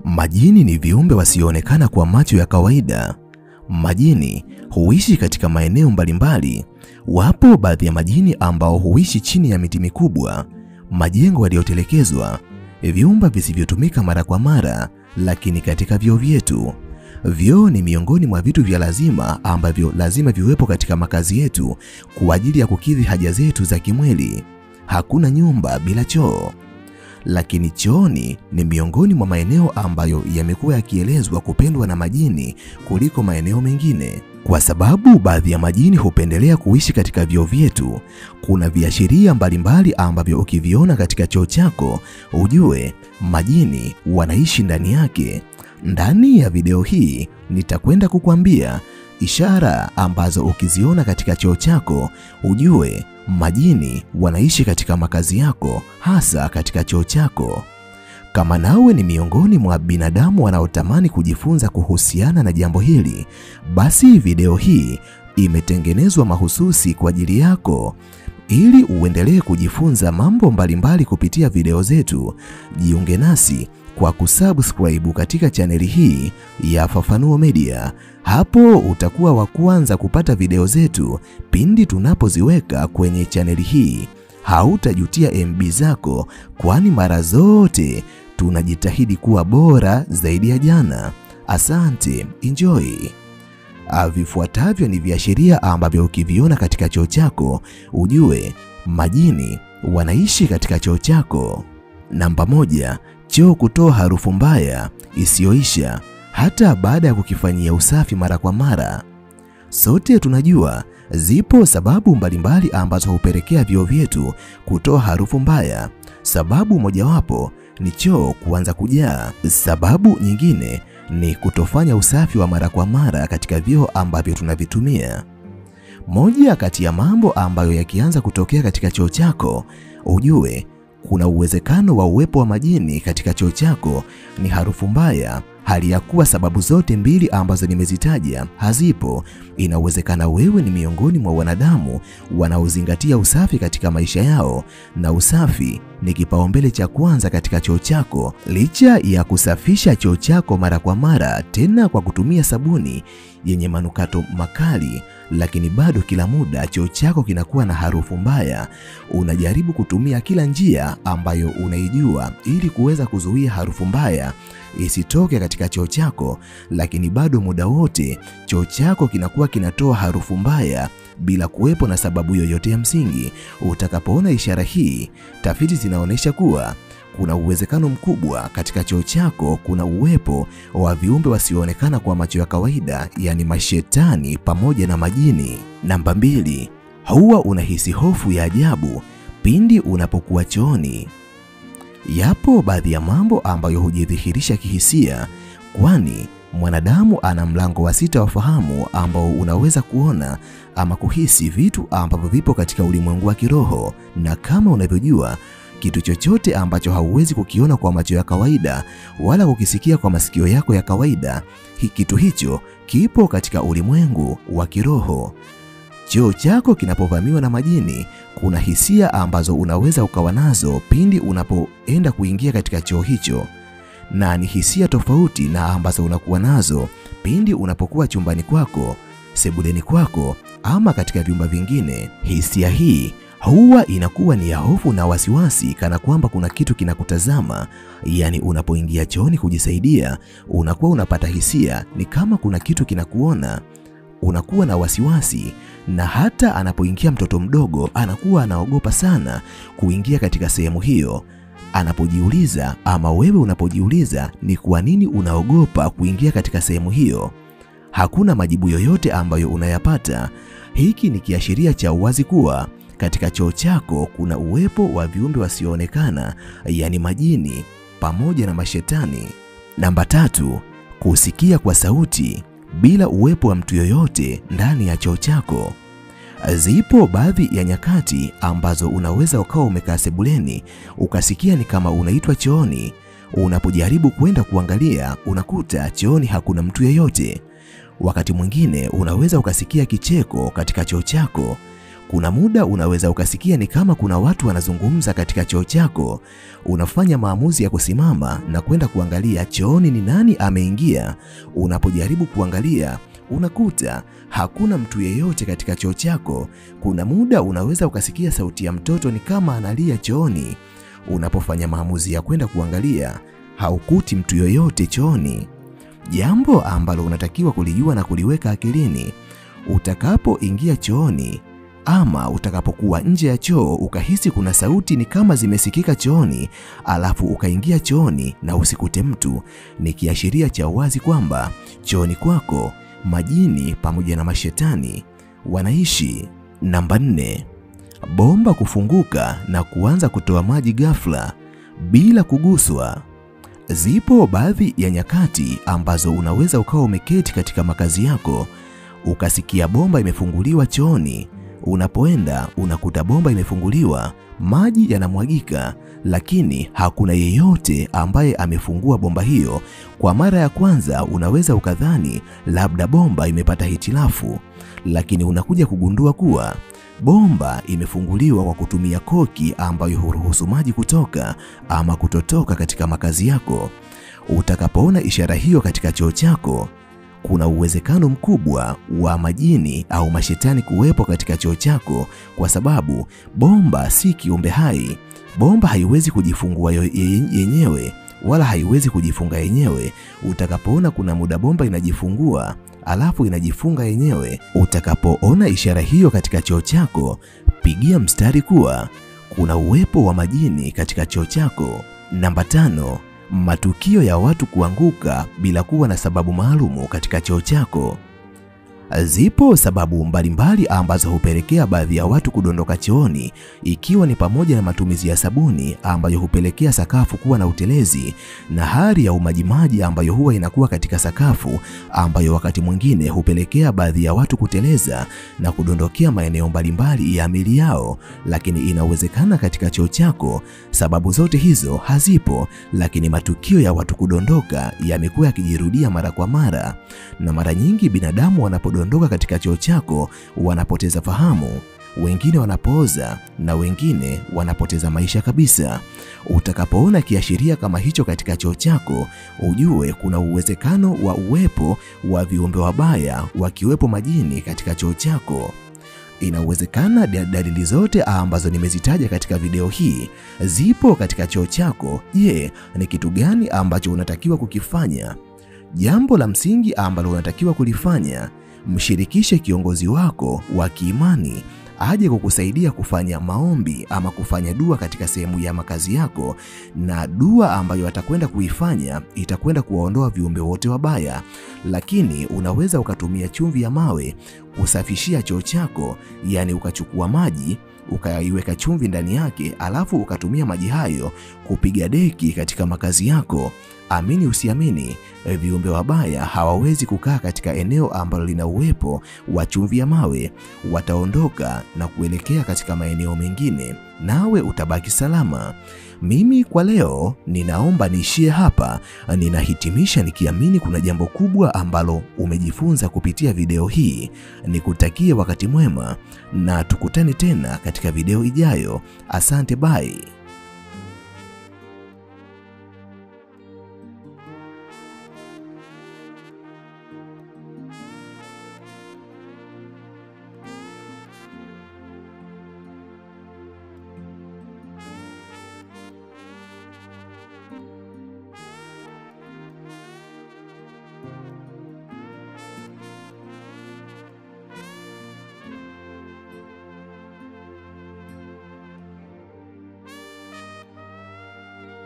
Majini ni viumbe wasioonekana kwa macho ya kawaida. Majini huishi katika maeneo mbalimbali. Wapo baadhi ya majini ambao huishi chini ya miti mikubwa, majengo yaliyotelekezwa, vyumba visivyotumika mara kwa mara, lakini katika vyoo vyetu. Vyoo ni miongoni mwa vitu vya lazima ambavyo lazima viwepo katika makazi yetu kwa ajili ya kukidhi haja zetu za kimwili. Hakuna nyumba bila choo. Lakini chooni ni miongoni mwa maeneo ambayo yamekuwa yakielezwa kupendwa na majini kuliko maeneo mengine. Kwa sababu baadhi ya majini hupendelea kuishi katika vyoo vyetu, kuna viashiria mbalimbali ambavyo ukiviona katika choo chako, ujue majini wanaishi ndani yake. Ndani ya video hii nitakwenda kukuambia ishara ambazo ukiziona katika choo chako, ujue majini wanaishi katika makazi yako, hasa katika choo chako. Kama nawe ni miongoni mwa binadamu wanaotamani kujifunza kuhusiana na jambo hili, basi video hii imetengenezwa mahususi kwa ajili yako. Ili uendelee kujifunza mambo mbalimbali kupitia video zetu, jiunge nasi kwa kusubscribe katika chaneli hii ya Fafanuo Media. Hapo utakuwa wa kwanza kupata video zetu pindi tunapoziweka kwenye chaneli hii. Hautajutia MB zako, kwani mara zote tunajitahidi kuwa bora zaidi ya jana. Asante, enjoy. Vifuatavyo ni viashiria ambavyo ukiviona katika choo chako, ujue majini wanaishi katika choo chako. Namba 1, choo kutoa harufu mbaya isiyoisha hata baada ya kukifanyia usafi mara kwa mara. Sote tunajua zipo sababu mbalimbali ambazo hupelekea vyoo vyetu kutoa harufu mbaya. Sababu mojawapo ni choo kuanza kujaa. Sababu nyingine ni kutofanya usafi wa mara kwa mara katika vyoo ambavyo tunavitumia. Moja kati ya mambo ambayo yakianza kutokea katika choo chako, ujue kuna uwezekano wa uwepo wa majini katika choo chako ni harufu mbaya. Hali ya kuwa sababu zote mbili ambazo nimezitaja hazipo, inawezekana wewe ni miongoni mwa wanadamu wanaozingatia usafi katika maisha yao, na usafi ni kipaumbele cha kwanza katika choo chako. Licha ya kusafisha choo chako mara kwa mara, tena kwa kutumia sabuni yenye manukato makali, lakini bado kila muda choo chako kinakuwa na harufu mbaya. Unajaribu kutumia kila njia ambayo unaijua ili kuweza kuzuia harufu mbaya isitoke katika choo chako, lakini bado muda wote choo chako kinakuwa kinatoa harufu mbaya bila kuwepo na sababu yoyote ya msingi. Utakapoona ishara hii, tafiti zinaonyesha kuwa kuna uwezekano mkubwa katika choo chako kuna uwepo wa viumbe wasioonekana kwa macho ya kawaida, yani mashetani pamoja na majini. Namba 2, huwa unahisi hofu ya ajabu pindi unapokuwa chooni. Yapo baadhi ya mambo ambayo hujidhihirisha kihisia, kwani mwanadamu ana mlango wa 6 wa fahamu ambao unaweza kuona ama kuhisi vitu ambavyo vipo katika ulimwengu wa kiroho. Na kama unavyojua, kitu chochote ambacho hauwezi kukiona kwa macho ya kawaida wala kukisikia kwa masikio yako ya kawaida, kitu hicho kipo katika ulimwengu wa kiroho. Choo chako kinapovamiwa na majini, kuna hisia ambazo unaweza ukawa nazo pindi unapoenda kuingia katika choo hicho, na ni hisia tofauti na ambazo unakuwa nazo pindi unapokuwa chumbani kwako, sebuleni kwako ama katika vyumba vingine. Hisia hii huwa inakuwa ni ya hofu na wasiwasi, kana kwamba kuna kitu kinakutazama. Yani unapoingia chooni kujisaidia, unakuwa unapata hisia ni kama kuna kitu kinakuona. Unakuwa na wasiwasi, na hata anapoingia mtoto mdogo anakuwa anaogopa sana kuingia katika sehemu hiyo. Anapojiuliza ama wewe unapojiuliza ni kwa nini unaogopa kuingia katika sehemu hiyo, hakuna majibu yoyote ambayo unayapata. Hiki ni kiashiria cha uwazi kuwa katika choo chako kuna uwepo wa viumbe wasioonekana, yani majini pamoja na mashetani. Namba 3, kusikia kwa sauti bila uwepo wa mtu yoyote ndani ya choo chako. Zipo baadhi ya nyakati ambazo unaweza ukawa umekaa sebuleni ukasikia ni kama unaitwa chooni. Unapojaribu kwenda kuangalia, unakuta chooni hakuna mtu yeyote. Wakati mwingine unaweza ukasikia kicheko katika choo chako. Kuna muda unaweza ukasikia ni kama kuna watu wanazungumza katika choo chako. Unafanya maamuzi ya kusimama na kwenda kuangalia chooni ni nani ameingia. Unapojaribu kuangalia, unakuta hakuna mtu yeyote katika choo chako. Kuna muda unaweza ukasikia sauti ya mtoto ni kama analia chooni. Unapofanya maamuzi ya kwenda kuangalia, haukuti mtu yoyote chooni. Jambo ambalo unatakiwa kulijua na kuliweka akilini, utakapoingia chooni ama utakapokuwa nje ya choo ukahisi kuna sauti ni kama zimesikika chooni, alafu ukaingia chooni na usikute mtu, ni kiashiria cha wazi kwamba chooni kwako majini pamoja na mashetani wanaishi. Namba 4, bomba kufunguka na kuanza kutoa maji ghafla bila kuguswa. Zipo baadhi ya nyakati ambazo unaweza ukawa umeketi katika makazi yako, ukasikia bomba imefunguliwa chooni. Unapoenda unakuta bomba imefunguliwa, maji yanamwagika, lakini hakuna yeyote ambaye amefungua bomba hiyo. Kwa mara ya kwanza unaweza ukadhani labda bomba imepata hitilafu, lakini unakuja kugundua kuwa bomba imefunguliwa kwa kutumia koki ambayo huruhusu maji kutoka ama kutotoka katika makazi yako. Utakapoona ishara hiyo katika choo chako, kuna uwezekano mkubwa wa majini au mashetani kuwepo katika choo chako, kwa sababu bomba si kiumbe hai. Bomba haiwezi kujifungua yenyewe wala haiwezi kujifunga yenyewe. Utakapoona kuna muda bomba inajifungua alafu inajifunga yenyewe, utakapoona ishara hiyo katika choo chako, pigia mstari kuwa kuna uwepo wa majini katika choo chako. Namba 5, matukio ya watu kuanguka bila kuwa na sababu maalumu katika choo chako. Zipo sababu mbalimbali ambazo hupelekea baadhi ya watu kudondoka chooni, ikiwa ni pamoja na matumizi ya sabuni ambayo hupelekea sakafu kuwa na utelezi, na hali ya umajimaji ambayo huwa inakuwa katika sakafu, ambayo wakati mwingine hupelekea baadhi ya watu kuteleza na kudondokea maeneo mbalimbali ya miili yao. Lakini inawezekana katika choo chako sababu zote hizo hazipo, lakini matukio ya watu kudondoka yamekuwa yakijirudia mara kwa mara, na mara nyingi binadamu wanapodondoka katika choo chako wanapoteza fahamu, wengine wanapooza na wengine wanapoteza maisha kabisa. Utakapoona kiashiria kama hicho katika choo chako, ujue kuna uwezekano wa uwepo wa viumbe wabaya wakiwepo majini katika choo chako. Inawezekana dalili zote ambazo nimezitaja katika video hii zipo katika choo chako. Je, ni kitu gani ambacho unatakiwa kukifanya? Jambo la msingi ambalo unatakiwa kulifanya, mshirikishe kiongozi wako wa kiimani aje kukusaidia kufanya maombi ama kufanya dua katika sehemu ya makazi yako, na dua ambayo atakwenda kuifanya itakwenda kuwaondoa viumbe wote wabaya. Lakini unaweza ukatumia chumvi ya mawe kusafishia choo chako, yani ukachukua maji ukaiweka chumvi ndani yake, alafu ukatumia maji hayo kupiga deki katika makazi yako. Amini usiamini, viumbe wabaya hawawezi kukaa katika eneo ambalo lina uwepo wa chumvi ya mawe. Wataondoka na kuelekea katika maeneo mengine, nawe utabaki salama. Mimi kwa leo ninaomba niishie hapa. Ninahitimisha nikiamini kuna jambo kubwa ambalo umejifunza kupitia video hii. Nikutakie wakati mwema na tukutane tena katika video ijayo. Asante, bye.